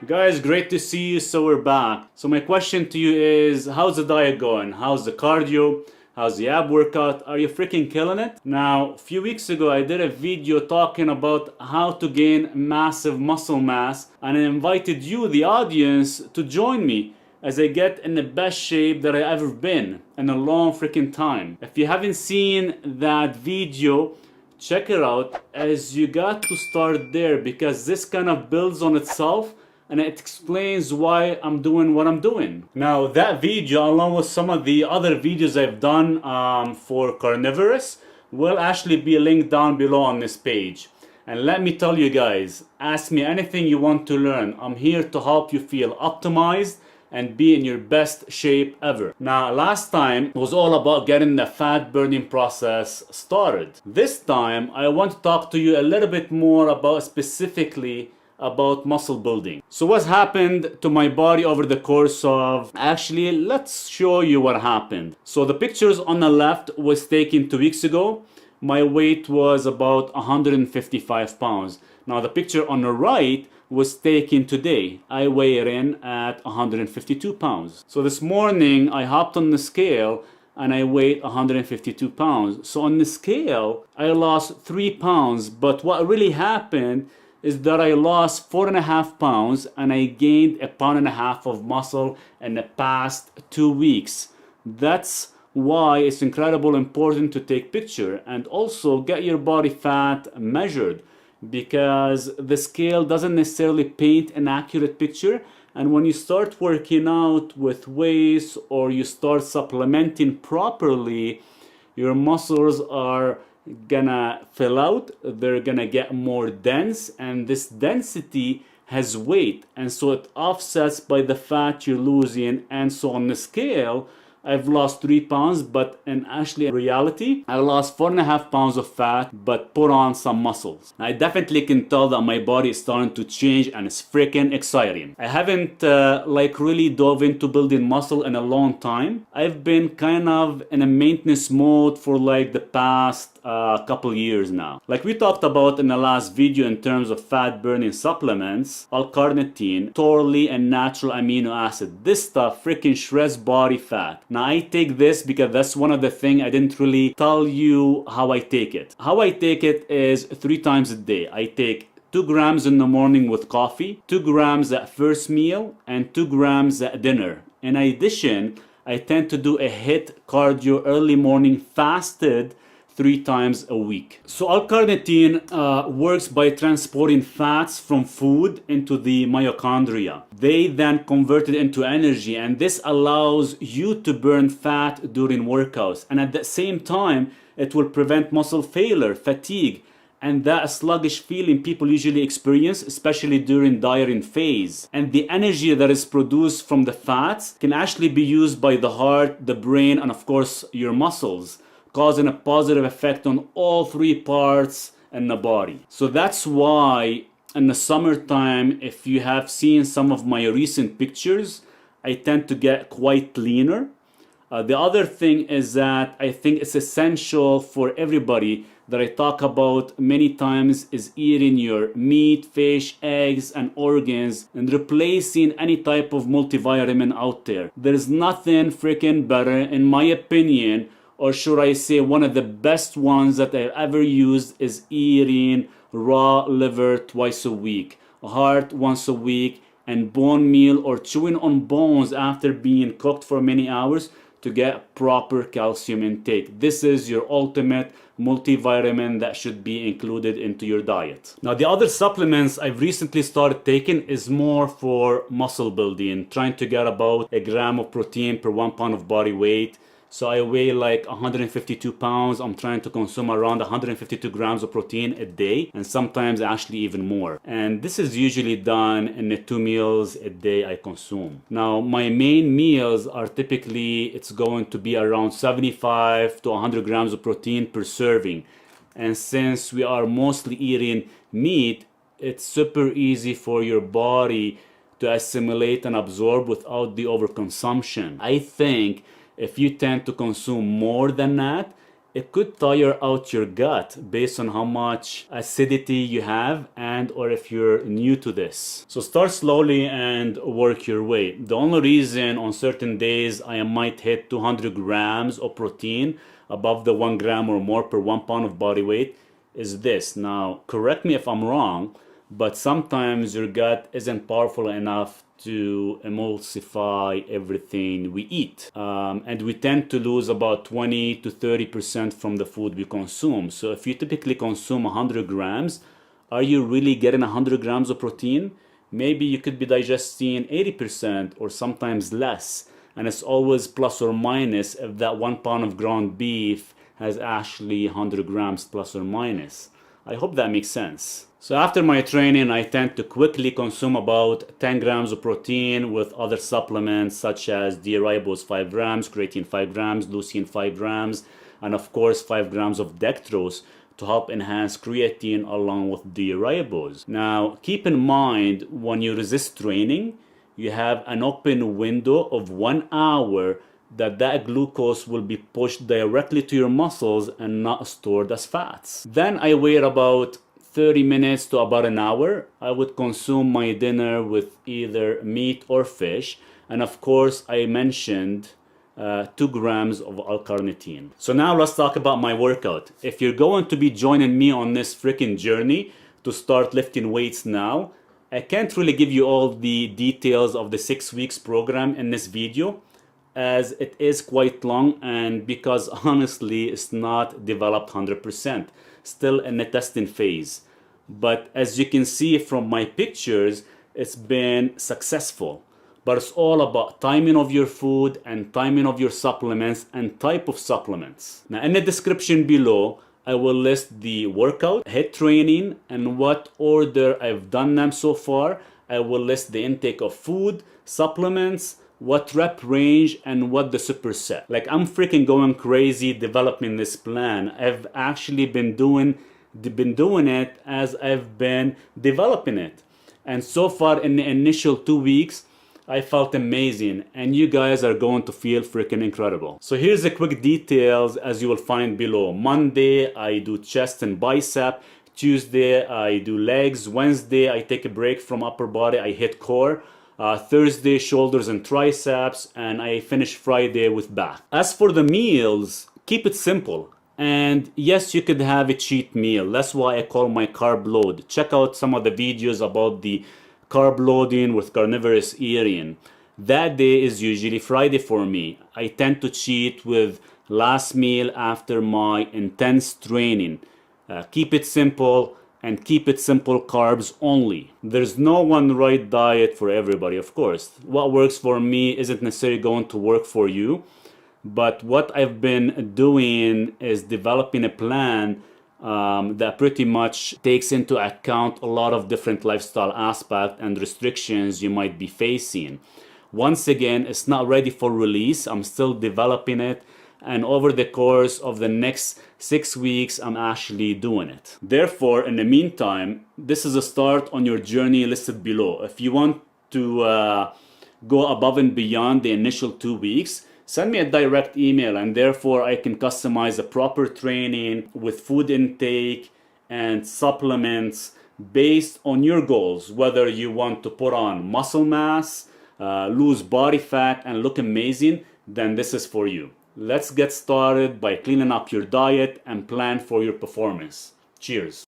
Guys, great to see you. So we're back. So my question to you is, how's the diet going? How's the cardio? How's the ab workout? Are you freaking killing it? Now, a few weeks ago, I did a video talking about how to gain massive muscle mass, and I invited you, the audience, to join me as I get in the best shape that I've ever been in a long freaking time. If you haven't seen that video, check it out, as you got to start there, because this kind of builds on itself and it explains why I'm doing what I'm doing. Now that video, along with some of the other videos I've done for carnivorous, will actually be linked down below on this page. And let me tell you guys, ask me anything you want to learn. I'm here to help you feel optimized and be in your best shape ever. Now, last time was all about getting the fat burning process started. This time, I want to talk to you a little bit more about specifically about muscle building. So what's happened to my body over the course of, actually, let's show you what happened. So the pictures on the left was taken 2 weeks ago. My weight was about 155 pounds. Now the picture on the right was taken today. I weigh in at 152 pounds. So this morning I hopped on the scale and I weighed 152 pounds. So on the scale, I lost 3 pounds, but what really happened is that I lost 4.5 pounds and I gained 1.5 pounds of muscle in the past 2 weeks. That's why it's incredibly important to take picture and also get your body fat measured, because the scale doesn't necessarily paint an accurate picture. And when you start working out with weights or you start supplementing properly, your muscles are gonna fill out, they're gonna get more dense, and this density has weight, and so it offsets by the fat you're losing. And so on the scale, I've lost 3 pounds, but in actually reality, I lost 4.5 pounds of fat, but put on some muscles. I definitely can tell that my body is starting to change, and it's freaking exciting. I haven't really dove into building muscle in a long time. I've been kind of in a maintenance mode for like the past couple years now. Like we talked about in the last video in terms of fat burning supplements, L-Carnitine, totally a natural amino acid. This stuff freaking shreds body fat. Now I take this because that's one of the things I didn't really tell you how I take it. How I take it is 3 times a day. I take 2 grams in the morning with coffee, 2 grams at first meal, and 2 grams at dinner. In addition, I tend to do a HIIT cardio early morning fasted 3 times a week. So L-Carnitine works by transporting fats from food into the mitochondria. They then convert it into energy, and this allows you to burn fat during workouts. And at the same time, it will prevent muscle failure, fatigue, and that sluggish feeling people usually experience, especially during dieting phase. And the energy that is produced from the fats can actually be used by the heart, the brain, and of course your muscles, causing a positive effect on all 3 parts in the body. So that's why in the summertime, if you have seen some of my recent pictures, I tend to get quite leaner. The other thing is that I think it's essential for everybody that I talk about many times is eating your meat, fish, eggs, and organs, and replacing any type of multivitamin out there. There's nothing freaking better, in my opinion, or should I say one of the best ones that I've ever used, is eating raw liver twice a week, heart once a week, and bone meal or chewing on bones after being cooked for many hours to get proper calcium intake. This is your ultimate multivitamin that should be included into your diet. Now the other supplements I've recently started taking is more for muscle building, trying to get about 1 gram of protein per 1 pound of body weight. So I weigh like 152 pounds. I'm trying to consume around 152 grams of protein a day, and sometimes actually even more. And this is usually done in the 2 meals a day I consume. Now my main meals are typically, it's going to be around 75 to 100 grams of protein per serving. And since we are mostly eating meat, it's super easy for your body to assimilate and absorb without the overconsumption. I think if you tend to consume more than that, it could tire out your gut based on how much acidity you have and or if you're new to this. So start slowly and work your way. The only reason on certain days I might hit 200 grams of protein above the 1 gram or more per 1 pound of body weight is this. Now, correct me if I'm wrong, but sometimes your gut isn't powerful enough to emulsify everything we eat. And we tend to lose about 20 to 30% from the food we consume. So if you typically consume 100 grams, are you really getting 100 grams of protein? Maybe you could be digesting 80% or sometimes less. And it's always plus or minus if that 1 pound of ground beef has actually 100 grams plus or minus. I hope that makes sense. So after my training, I tend to quickly consume about 10 grams of protein with other supplements such as D-ribose 5 grams, creatine 5 grams, leucine 5 grams, and of course 5 grams of dextrose to help enhance creatine along with D-ribose. Now, keep in mind when you resist training, you have an open window of 1 hour that glucose will be pushed directly to your muscles and not stored as fats. Then I wait about 30 minutes to about an hour. I would consume my dinner with either meat or fish. And of course, I mentioned 2 grams of L-Carnitine. So now let's talk about my workout. If you're going to be joining me on this freaking journey to start lifting weights now, I can't really give you all the details of the 6 weeks program in this video, as it is quite long and because honestly it's not developed 100%, still in the testing phase. But as you can see from my pictures, it's been successful. But it's all about timing of your food and timing of your supplements and type of supplements. Now in the description below, I will list the workout, HIIT training, and what order I've done them so far. I will list the intake of food, supplements, what rep range, and what the superset. Like, I'm freaking going crazy developing this plan. I've actually been doing it as I've been developing it. And so far in the initial 2 weeks, I felt amazing, and you guys are going to feel freaking incredible. So here's the quick details as you will find below. Monday, I do chest and bicep. Tuesday, I do legs. Wednesday, I take a break from upper body. I hit core. Thursday, shoulders and triceps, and I finish Friday with back. As for the meals, keep it simple. And yes, you could have a cheat meal. That's why I call my carb load. Check out some of the videos about the carb loading with carnivorous eating. That day is usually Friday for me. I tend to cheat with last meal after my intense training. Keep it simple. And keep it simple carbs only. There's no one right diet for everybody, of course. What works for me isn't necessarily going to work for you. But what I've been doing is developing a plan that pretty much takes into account a lot of different lifestyle aspects and restrictions you might be facing. Once again, it's not ready for release. I'm still developing it. And over the course of the next 6 weeks, I'm actually doing it. Therefore, in the meantime, this is a start on your journey listed below. If you want to go above and beyond the initial 2 weeks, send me a direct email, and therefore I can customize a proper training with food intake and supplements based on your goals, whether you want to put on muscle mass, lose body fat, and look amazing, then this is for you. Let's get started by cleaning up your diet and plan for your performance. Cheers.